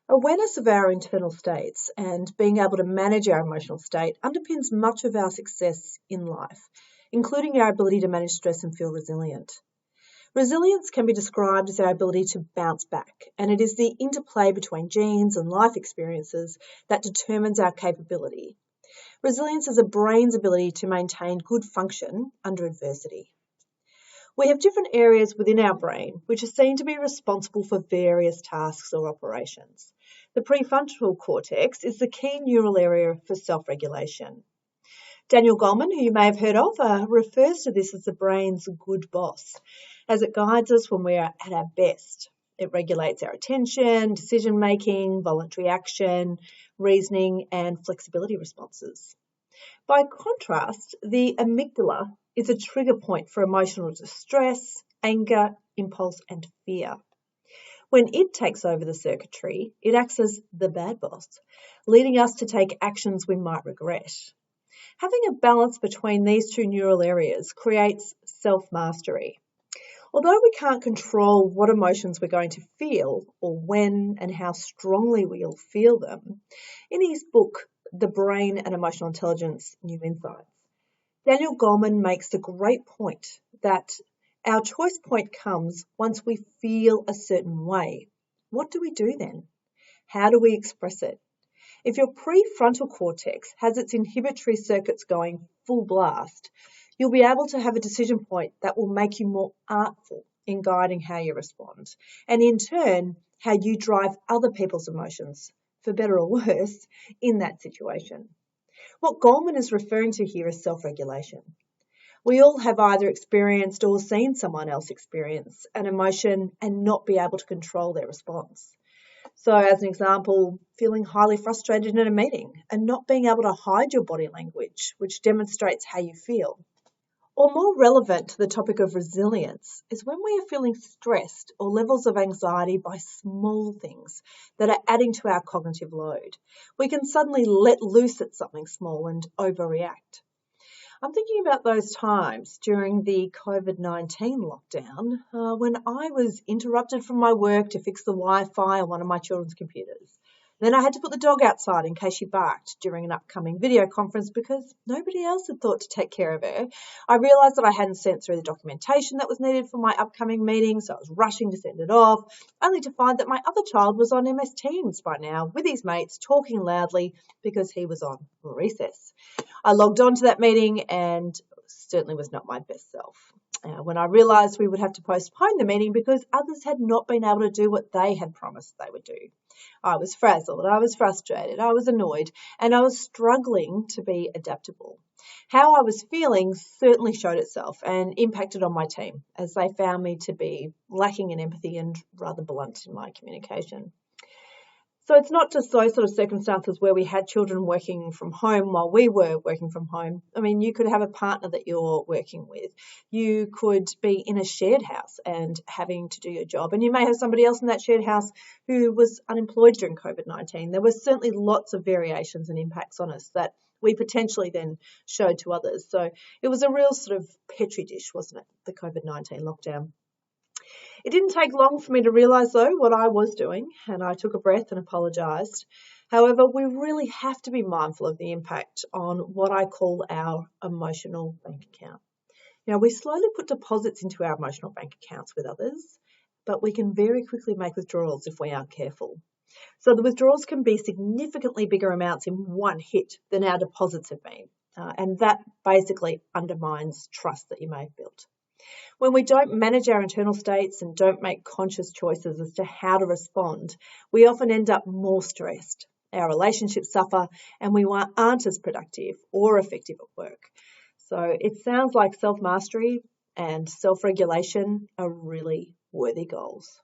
Awareness of our internal states and being able to manage our emotional state underpins much of our success in life, including our ability to manage stress and feel resilient. Resilience can be described as our ability to bounce back, and it is the interplay between genes and life experiences that determines our capability. Resilience is a brain's ability to maintain good function under adversity. We have different areas within our brain which are seen to be responsible for various tasks or operations. The prefrontal cortex is the key neural area for self-regulation. Daniel Goleman, who you may have heard of, refers to this as the brain's good boss, as it guides us when we're at our best. It regulates our attention, decision-making, voluntary action, reasoning, and flexibility responses. By contrast, the amygdala is a trigger point for emotional distress, anger, impulse, and fear. When it takes over the circuitry, it acts as the bad boss, leading us to take actions we might regret. Having a balance between these two neural areas creates self-mastery. Although we can't control what emotions we're going to feel or when and how strongly we'll feel them, in his book, The Brain and Emotional Intelligence, New Insights, Daniel Goleman makes the great point that our choice point comes once we feel a certain way. What do we do then? How do we express it? If your prefrontal cortex has its inhibitory circuits going full blast, you'll be able to have a decision point that will make you more artful in guiding how you respond, and in turn, how you drive other people's emotions, for better or worse, in that situation. What Goleman is referring to here is self-regulation. We all have either experienced or seen someone else experience an emotion and not be able to control their response. So as an example, feeling highly frustrated in a meeting and not being able to hide your body language, which demonstrates how you feel. Or more relevant to the topic of resilience is when we are feeling stressed or levels of anxiety by small things that are adding to our cognitive load. We can suddenly let loose at something small and overreact. I'm thinking about those times during the COVID-19 lockdown when I was interrupted from my work to fix the Wi-Fi on one of my children's computers. Then I had to put the dog outside in case she barked during an upcoming video conference because nobody else had thought to take care of her. I realised that I hadn't sent through the documentation that was needed for my upcoming meeting, so I was rushing to send it off, only to find that my other child was on MS Teams by now with his mates talking loudly because he was on recess. I logged on to that meeting and certainly was not my best self. When I realised we would have to postpone the meeting because others had not been able to do what they had promised they would do. I was frazzled, I was frustrated, I was annoyed, and I was struggling to be adaptable. How I was feeling certainly showed itself and impacted on my team as they found me to be lacking in empathy and rather blunt in my communication. So it's not just those sort of circumstances where we had children working from home while we were working from home. I mean, you could have a partner that you're working with. You could be in a shared house and having to do your job. And you may have somebody else in that shared house who was unemployed during COVID-19. There were certainly lots of variations and impacts on us that we potentially then showed to others. So it was a real sort of petri dish, wasn't it, the COVID-19 lockdown? It didn't take long for me to realise, though, what I was doing, and I took a breath and apologised. However, we really have to be mindful of the impact on what I call our emotional bank account. Now, we slowly put deposits into our emotional bank accounts with others, but we can very quickly make withdrawals if we aren't careful. So the withdrawals can be significantly bigger amounts in one hit than our deposits have been, and that basically undermines trust that you may have built. When we don't manage our internal states and don't make conscious choices as to how to respond, we often end up more stressed. Our relationships suffer and we aren't as productive or effective at work. So it sounds like self-mastery and self-regulation are really worthy goals.